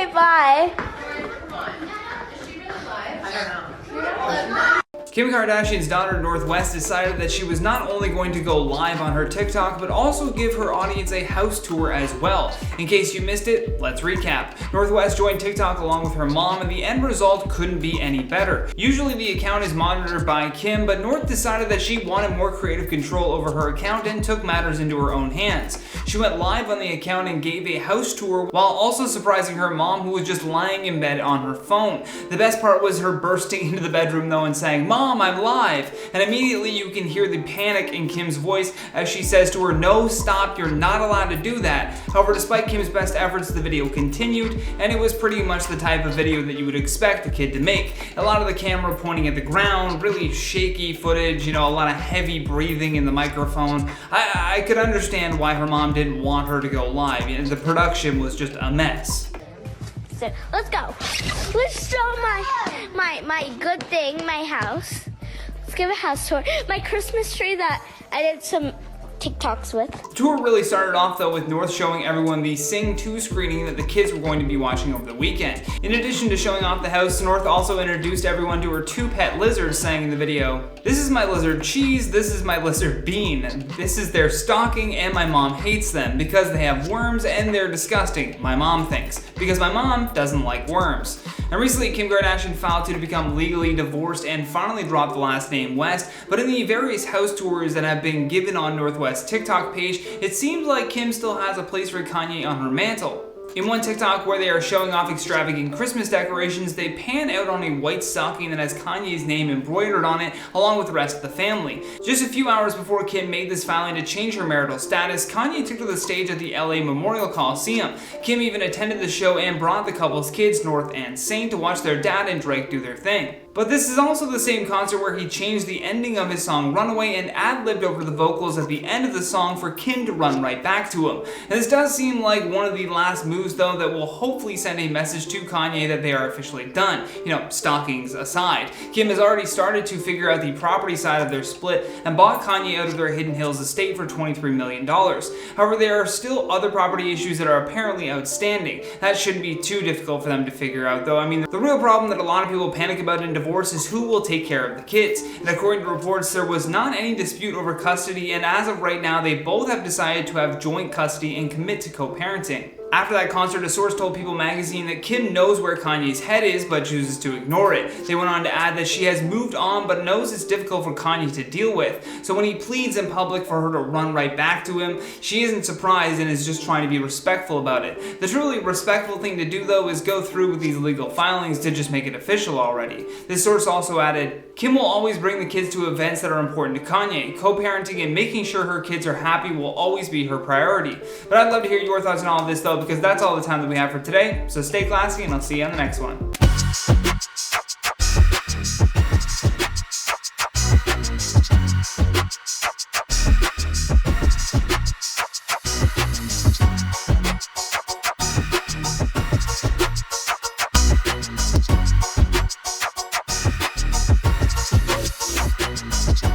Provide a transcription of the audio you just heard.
Okay, bye. Kim Kardashian's daughter Northwest decided that she was not only going to go live on her TikTok, but also give her audience a house tour as well. In case you missed it, let's recap. Northwest joined TikTok along with her mom, and the end result couldn't be any better. Usually the account is monitored by Kim, but North decided that she wanted more creative control over her account and took matters into her own hands. She went live on the account and gave a house tour while also surprising her mom, who was just lying in bed on her phone. The best part was her bursting into the bedroom though and saying, "Mom, I'm live," and immediately you can hear the panic in Kim's voice as she says to her, "No, stop, you're not allowed to do that." However, despite Kim's best efforts, the video continued, and it was pretty much the type of video that you would expect a kid to make. A lot of the camera pointing at the ground, really shaky footage, a lot of heavy breathing in the microphone. I could understand why her mom didn't want her to go live. The production was just a mess. So, let's go. Let's show my good thing, my house. Let's give a house tour. My Christmas tree that I did some TikToks with. The tour really started off though with North showing everyone the Sing 2 screening that the kids were going to be watching over the weekend. In addition to showing off the house, North also introduced everyone to her 2 pet lizards, saying in the video, "This is my lizard Cheese, this is my lizard Bean. This is their stocking and my mom hates them because they have worms and they're disgusting, my mom thinks, because my mom doesn't like worms." And recently, Kim Kardashian filed to become legally divorced and finally dropped the last name West, but in the various house tours that have been given on Northwest's TikTok page, it seems like Kim still has a place for Kanye on her mantle. In one TikTok where they are showing off extravagant Christmas decorations, they pan out on a white stocking that has Kanye's name embroidered on it, along with the rest of the family. Just a few hours before Kim made this filing to change her marital status, Kanye took to the stage at the LA Memorial Coliseum. Kim even attended the show and brought the couple's kids, North and Saint, to watch their dad and Drake do their thing. But this is also the same concert where he changed the ending of his song Runaway and ad-libbed over the vocals at the end of the song for Kim to run right back to him. And this does seem like one of the last moves though that will hopefully send a message to Kanye that they are officially done. Stockings aside. Kim has already started to figure out the property side of their split and bought Kanye out of their Hidden Hills estate for $23 million. However, there are still other property issues that are apparently outstanding. That shouldn't be too difficult for them to figure out though. The real problem that a lot of people panic about in divorce is who will take care of the kids. And according to reports, there was not any dispute over custody, and as of right now, they both have decided to have joint custody and commit to co-parenting. After that concert, a source told People magazine that Kim knows where Kanye's head is but chooses to ignore it. They went on to add that she has moved on but knows it's difficult for Kanye to deal with. So when he pleads in public for her to run right back to him, she isn't surprised and is just trying to be respectful about it. The truly respectful thing to do though is go through with these legal filings to just make it official already. This source also added, Kim will always bring the kids to events that are important to Kanye. Co-parenting and making sure her kids are happy will always be her priority. But I'd love to hear your thoughts on all of this though, because that's all the time that we have for today. So stay classy and I'll see you on the next one.